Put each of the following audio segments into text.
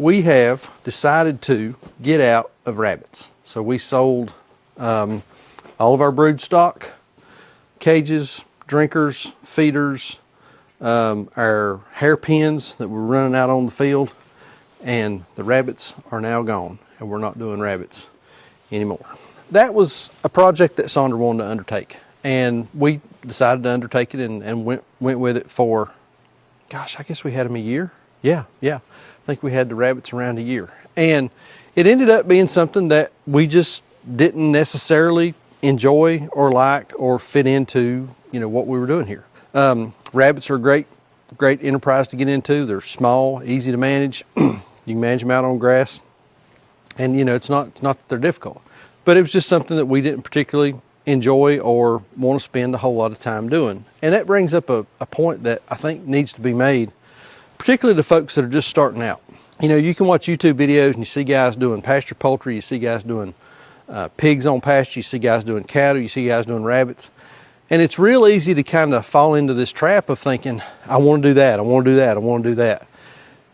we have decided to get out of rabbits. So we sold all of our brood stock, cages, drinkers, feeders, our hairpins that were running out on the field, and the rabbits are now gone, and we're not doing rabbits anymore. That was a project that Sandra wanted to undertake, and we decided to undertake it and went with it for, gosh, I guess we had them a year. Yeah. I think we had the rabbits around a year. And it ended up being something that we just didn't necessarily enjoy or like or fit into, what we were doing here. Rabbits are a great enterprise to get into. They're small, easy to manage. You can manage them out on grass. And, it's not that they're difficult. But it was just something that we didn't particularly enjoy or want to spend a whole lot of time doing. And that brings up a point that I think needs to be made, particularly to folks that are just starting out. You can watch YouTube videos and you see guys doing pasture poultry, you see guys doing pigs on pasture, you see guys doing cattle, you see guys doing rabbits. And it's real easy to kind of fall into this trap of thinking, I want to do that, I want to do that, I want to do that.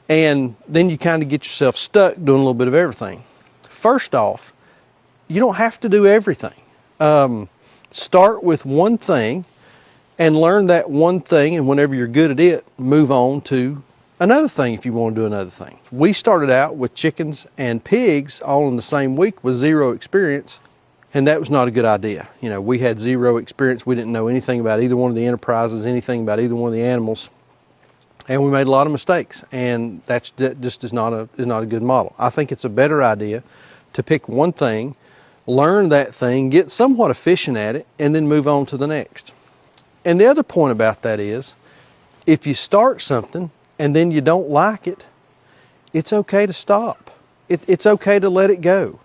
And then you kind of get yourself stuck doing a little bit of everything. First off, you don't have to do everything. Start with one thing and learn that one thing, and whenever you're good at it, move on to another thing if you want to do another thing. We started out with chickens and pigs all in the same week with zero experience, and that was not a good idea. We had zero experience. We didn't know anything about either one of the enterprises, anything about either one of the animals, and we made a lot of mistakes, and that just is not a good model. I think it's a better idea to pick one thing, learn that thing, get somewhat efficient at it, and then move on to the next. And the other point about that is, if you start something and then you don't like it, it's okay to stop. It's okay to let it go.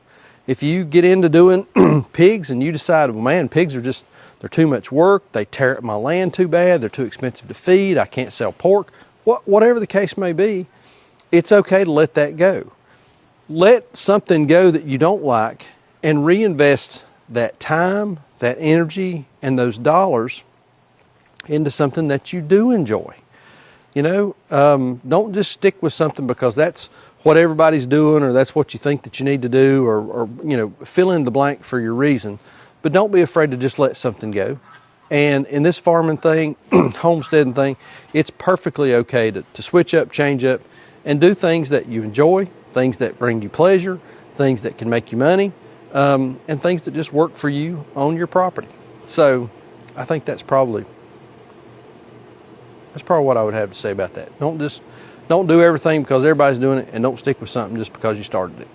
If you get into doing pigs and you decide, well, man, pigs they're too much work, they tear up my land too bad, they're too expensive to feed, I can't sell pork, whatever the case may be, it's okay to let that go. Let something go that you don't like and reinvest that time, that energy, and those dollars into something that you do enjoy. Don't just stick with something because that's what everybody's doing or that's what you think that you need to do or fill in the blank for your reason. But don't be afraid to just let something go. And in this farming thing, homesteading thing, it's perfectly okay to switch up, change up, and do things that you enjoy, things that bring you pleasure, things that can make you money, and things that just work for you on your property. So I think that's probably what I would have to say about that. Don't do everything because everybody's doing it, and don't stick with something just because you started it.